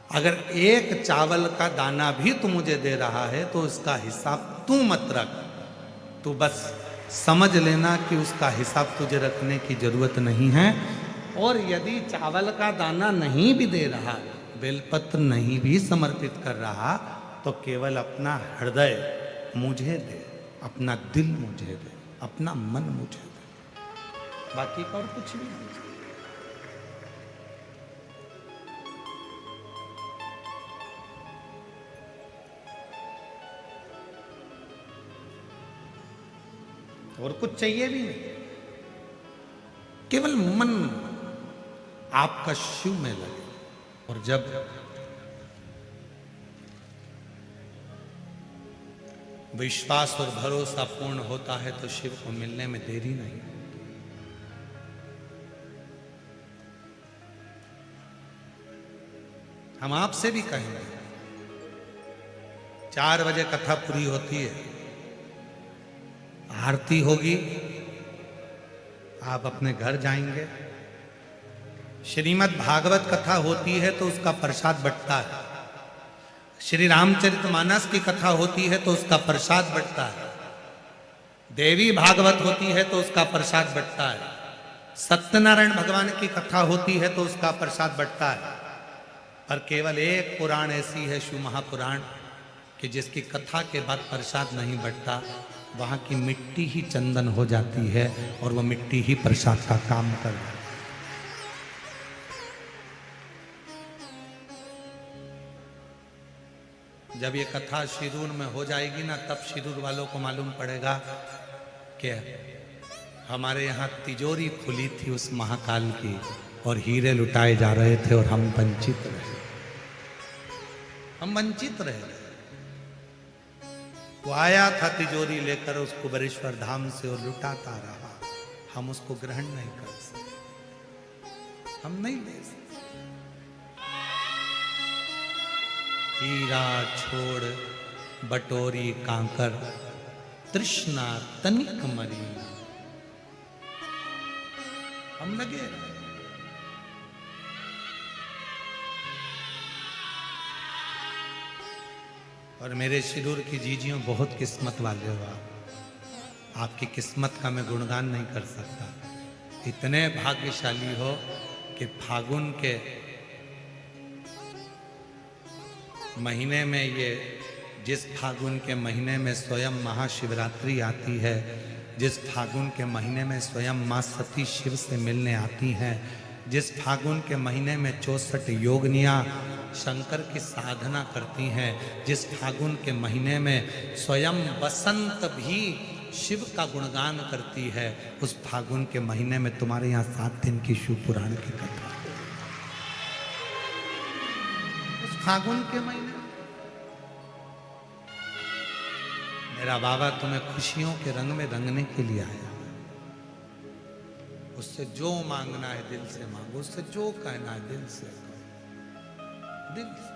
अगर एक चावल का दाना भी तू मुझे दे रहा है तो उसका हिसाब तू मत रख, तू बस समझ लेना कि उसका हिसाब तुझे रखने की जरूरत नहीं है। और यदि चावल का दाना नहीं भी दे रहा, बेलपत्र नहीं भी समर्पित कर रहा, तो केवल अपना हृदय मुझे दे, अपना दिल मुझे दे, अपना मन मुझे दे, बाकी का और कुछ भी नहीं। और कुछ चाहिए भी नहीं, केवल मन आपका शिव में लगे। और जब विश्वास और भरोसा पूर्ण होता है तो शिव को मिलने में देरी नहीं। हम आपसे भी कहेंगे, 4 बजे कथा पूरी होती है, आरती होगी, आप अपने घर जाएंगे। श्रीमद् भागवत कथा होती है तो उसका प्रसाद बंटता है। श्री रामचरितमानस की कथा होती है तो उसका प्रसाद बंटता है। देवी भागवत होती है तो उसका प्रसाद बंटता है। सत्यनारायण भगवान की कथा होती है तो उसका प्रसाद बंटता है। पर केवल एक पुराण ऐसी है, शिव महापुराण, कि जिसकी कथा के बाद प्रसाद नहीं बंटता, वहां की मिट्टी ही चंदन हो जाती है और वह मिट्टी ही प्रसाद का काम कर रही है। जब ये कथा शिरूर में हो जाएगी ना, तब शिरूर वालों को मालूम पड़ेगा कि हमारे यहाँ तिजोरी खुली थी उस महाकाल की और हीरे लुटाए जा रहे थे और हम वंचित रहे, हम वंचित रहे। वो आया था तिजोरी लेकर उस कुबेरेश्वर धाम से और लुटाता रहा, हम उसको ग्रहण नहीं कर सकते, हम नहीं ले सकते। हीरा छोड़ बटोरी कांकर, तृष्णा तनिक मरी, हम लगे रहे। और मेरे शिरूर की जीजियों बहुत किस्मत वाले हो आप। आपकी किस्मत का मैं गुणगान नहीं कर सकता। इतने भाग्यशाली हो कि फागुन के महीने में ये, जिस फागुन के महीने में स्वयं महाशिवरात्रि आती है, जिस फागुन के महीने में स्वयं माँ सती शिव से मिलने आती हैं, जिस फागुन के महीने में 64 योगनियाँ शंकर की साधना करती हैं, जिस फागुन के महीने में स्वयं बसंत भी शिव का गुणगान करती है, उस फागुन के महीने में तुम्हारे यहाँ 7 दिन की शिव पुराण की कथा। उस फागुन के महीने मेरा बाबा तुम्हें खुशियों के रंग में रंगने के लिए आया। उससे जो मांगना है दिल से मांगो, उससे जो कहना है दिल से कहो, दिल से।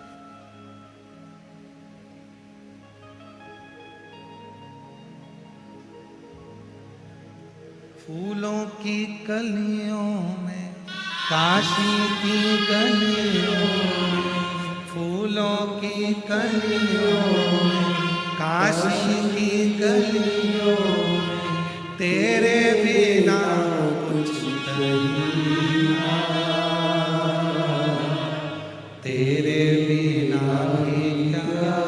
फूलों की कलियों में, काशी की गलियों में, फूलों की कलियों में, काशी की गलियों में, तेरे बिना कुछ नहीं, तेरे बिना भी क्या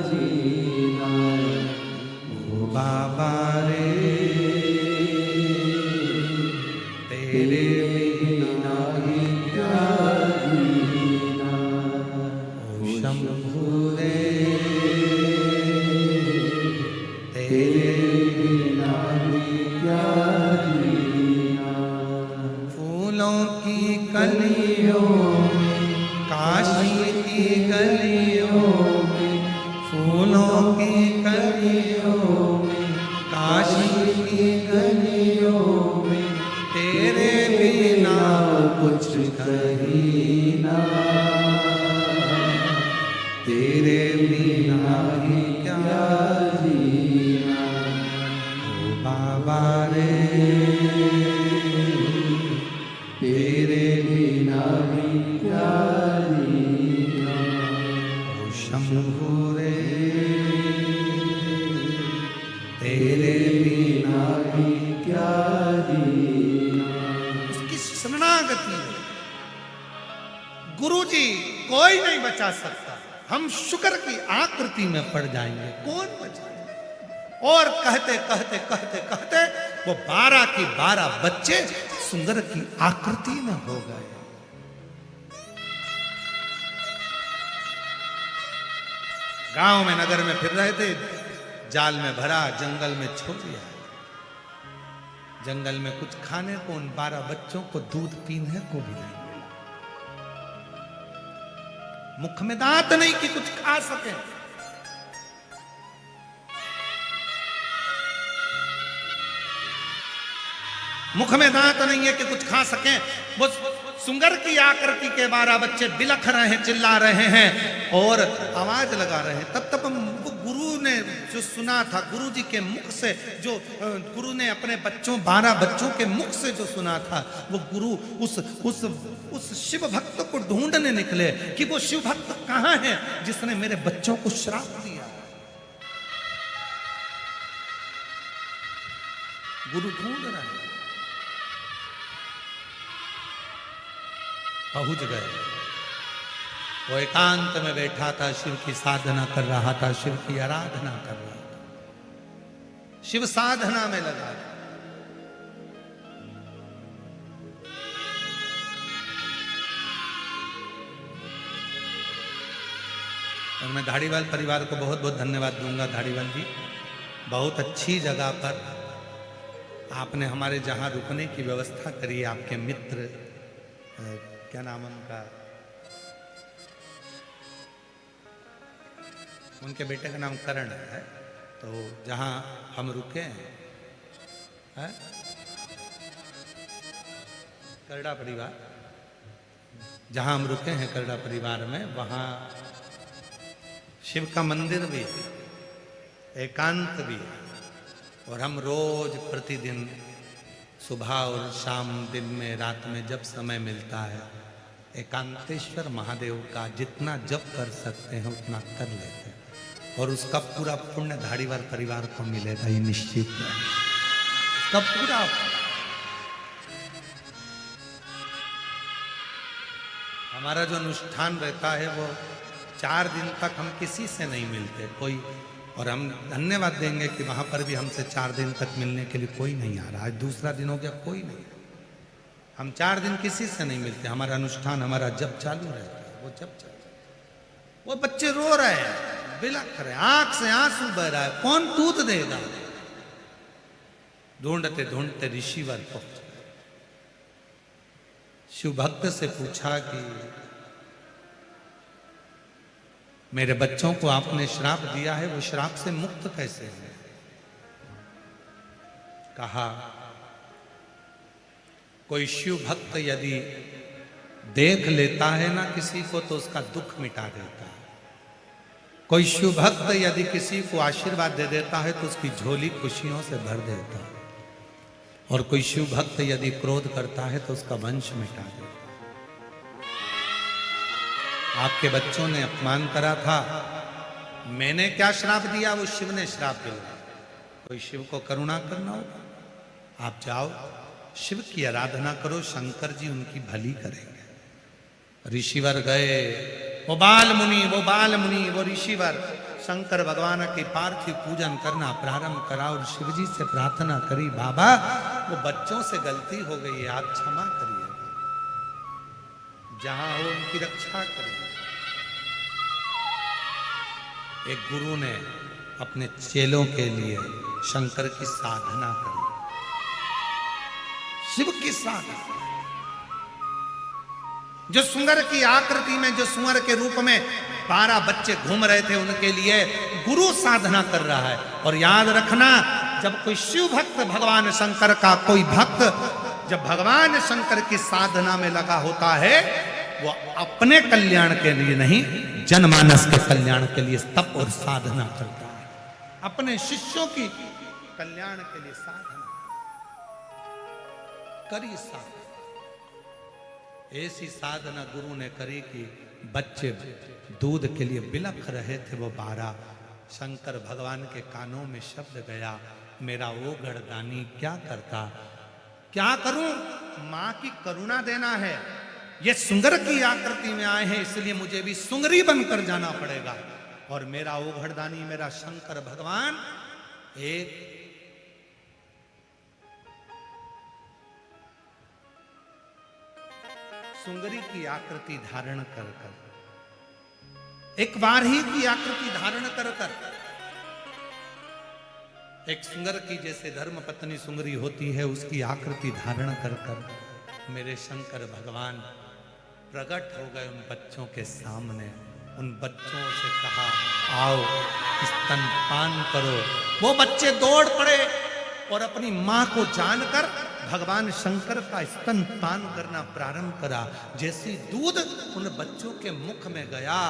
जीना, ओ बाबा रे, तेरे बिना भी क्या जीना, ओ शंभू रे, तेरे बिना भी क्या जीना। फूलों की कलियों में, काशी की गलियों में, फूलों की कलियों में, काशी की गलियों में, तेरे बिना कुछ कहीं ना, तेरे बिना ही क्या जीना, ओ बाबा रे, तेरे बिना भी क्या जीना, ओ शंभू रे, तेरे बिना भी क्या जीना। उसकी शरणागति गुरुजी कोई नहीं बचा सकता। हम शुक्र की आकृति में पड़ जाएंगे, कौन बचाएगा। और कहते कहते कहते कहते वो 12 की 12 बच्चे सुंदर की आकृति में हो गए। गांव में नगर में फिर रहे थे, जाल में भरा, जंगल में छोड़ दिया। जंगल में कुछ खाने को उन 12 बच्चों को दूध पीने को भी नहीं मिला। मुख में दांत नहीं कि कुछ खा सके। मुख में दांत नहीं है कि कुछ खा सकें। वो सुंगर की आकृति के 12 बच्चे बिलख रहे हैं, चिल्ला रहे हैं और आवाज लगा रहे हैं। तब वो गुरु ने जो सुना था, गुरु जी के मुख से जो गुरु ने अपने बच्चों 12 बच्चों के मुख से जो सुना था, वो गुरु उस शिव भक्त को ढूंढने निकले कि वो शिव भक्त कहाँ है जिसने मेरे बच्चों को श्राप दिया। गुरु ढूंढ रहे हैं, पहुंच गए। वो एकांत में बैठा था, शिव की साधना कर रहा था, शिव की आराधना कर रहा था, शिव साधना में लगा था। और मैं धाड़ीवाल परिवार को बहुत बहुत धन्यवाद दूंगा। धाड़ीवाल जी, बहुत अच्छी जगह पर आपने हमारे जहां रुकने की व्यवस्था करी। आपके मित्र, क्या नाम उनका, उनके बेटे का नाम करण है। तो जहां हम रुके हैं, करड़ा परिवार, जहां हम रुके हैं करड़ा परिवार में, वहां शिव का मंदिर भी है, एकांत भी है। और हम रोज प्रतिदिन सुबह और शाम, दिन में, रात में जब समय मिलता है, एकांतेश्वर महादेव का जितना जप कर सकते हैं उतना कर लेते हैं। और उसका पूरा पुण्य धाड़ीवार परिवार को मिलेगा, ये निश्चित है। उसका पूरा हमारा जो अनुष्ठान रहता है वो 4 दिन तक हम किसी से नहीं मिलते कोई, और हम धन्यवाद देंगे कि वहां पर भी हमसे 4 दिन तक मिलने के लिए कोई नहीं आ रहा। आज दूसरा दिन हो गया, कोई नहीं। हम 4 दिन किसी से नहीं मिलते। हमारा अनुष्ठान, हमारा जप चालू रहता है, वो जप चल रहा है। वो बच्चे रो रहे हैं, बिलख रहे हैं, आंख से आंसू बह रहा है, कौन दूध देगा। ढूंढते ढूंढते ऋषिवर पहुंच गए। शिव भक्त से पूछा कि मेरे बच्चों को आपने श्राप दिया है, वो श्राप से मुक्त कैसे है। कहा कोई शिव भक्त यदि देख लेता है ना किसी को तो उसका दुख मिटा देता है। कोई शिव भक्त यदि किसी को आशीर्वाद दे देता है तो उसकी झोली खुशियों से भर देता है। और कोई शिव भक्त यदि क्रोध करता है तो उसका वंश मिटा देता है। आपके बच्चों ने अपमान करा था, मैंने क्या श्राप दिया, वो शिव ने श्राप दिया। कोई शिव को करुणा करना होगा, आप जाओ शिव की आराधना करो, शंकर जी उनकी भली करेंगे। ऋषिवर गए, वो बाल मुनि वो ऋषिवर शंकर भगवान के पार्थिव पूजन करना प्रारंभ करा और शिव जी से प्रार्थना करी, बाबा वो बच्चों से गलती हो गई है, आप क्षमा करिए, जहां हो उनकी रक्षा करिए। एक गुरु ने अपने चेलों के लिए शंकर की साधना करी, शिव की साधना। जो सुंगर की आकृति में, जो सुअर के रूप में 12 बच्चे घूम रहे थे, उनके लिए गुरु साधना कर रहा है। और याद रखना, जब कोई शिव भक्त, भगवान शंकर का कोई भक्त जब भगवान शंकर की साधना में लगा होता है, वो अपने कल्याण के लिए नहीं, जनमानस के कल्याण के लिए तप और साधना करता है। अपने शिष्यों की कल्याण के लिए साधना करी। साधना ऐसी साधना गुरु ने करी कि बच्चे दूध के लिए बिलख रहे थे, वो 12। शंकर भगवान के कानों में शब्द गया, मेरा वो गढ़दानी क्या करता, क्या करूं, मां की करुणा देना है। ये सुंगर की आकृति में आए हैं, इसलिए मुझे भी सुंगरी बनकर जाना पड़ेगा। और मेरा वो गढ़दानी, मेरा शंकर भगवान एक सुंगरी की आकृति धारण कर कर, एक वारही की आकृति धारण कर कर, एक सुंगर की जैसे धर्म पत्नी सुंगरी होती है, उसकी आकृति धारण कर कर मेरे शंकर भगवान प्रकट हो गए उन बच्चों के सामने। उन बच्चों से कहा, आओ स्तनपान करो। वो बच्चे दौड़ पड़े और अपनी मां को जानकर भगवान शंकर का स्तनपान करना प्रारंभ करा। जैसे दूध उन बच्चों के मुख में गया,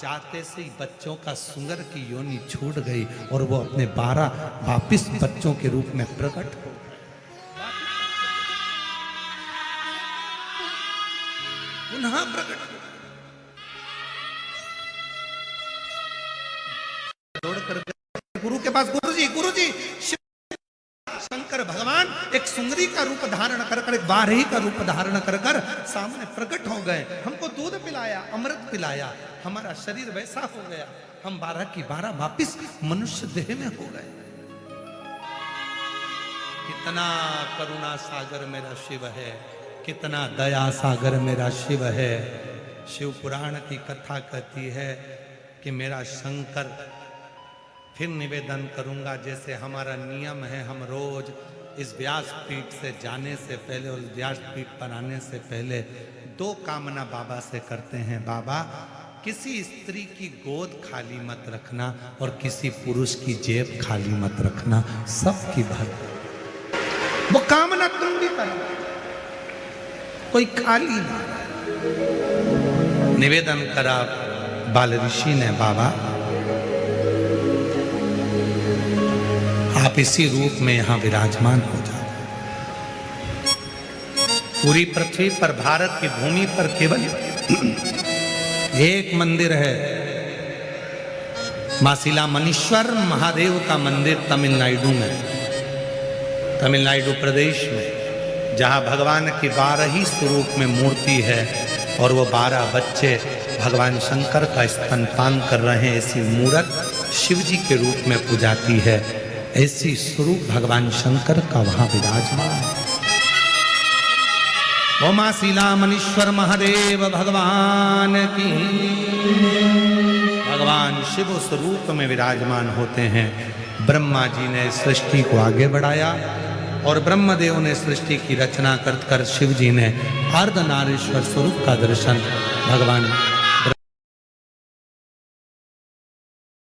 जाते से ही बच्चों का सुंगर की योनि छूट गई और वो अपने 12 वापिस बच्चों के रूप में प्रकट हो गए। पुनः प्रकट हो, दौड़ कर गुरु के पास, गुरु जी शंकर भगवान एक सुंगरी का रूप धारण कर कर, एक वारही का रूप धारण कर कर सामने प्रकट हो गए। हमको दूध पिलाया, अमृत पिलाया, हमारा शरीर वैसा हो गया, हम 12 की 12 वापिस मनुष्य देह में हो गए। कितना करुणा सागर मेरा शिव है, कितना दया सागर मेरा शिव है। शिव पुराण की कथा कहती है कि मेरा शंकर, फिर निवेदन करूंगा, जैसे हमारा नियम है, हम रोज इस व्यासपीठ से जाने से पहले और व्यासपीठ पर आने से पहले 2 कामना बाबा से करते हैं। बाबा, किसी स्त्री की गोद खाली मत रखना और किसी पुरुष की जेब खाली मत रखना, सबकी भर। वो कामना तुम भी करो। कोई खाली ना रहे। निवेदन करा बाल ऋषि ने, बाबा आप इसी रूप में यहां विराजमान हो जाओ। पूरी पृथ्वी पर, भारत की भूमि पर केवल एक मंदिर है, मासिला मनीश्वर महादेव का मंदिर तमिलनाडु में, तमिलनाडु प्रदेश में, जहां भगवान की 12 ही स्वरूप में मूर्ति है और वो 12 बच्चे भगवान शंकर का स्तनपान कर रहे हैं। ऐसी मूर्त शिव जी के रूप में पूजाती है। ऐसी स्वरूप भगवान शंकर का वहां विराजमान है। ओ मासिला मनीश्वर महादेव भगवान की। भगवान शिव स्वरूप में विराजमान होते हैं। ब्रह्मा जी ने सृष्टि को आगे बढ़ाया और ब्रह्मदेव ने सृष्टि की रचना कर शिव जी ने अर्धनारीश्वर स्वरूप का दर्शन भगवान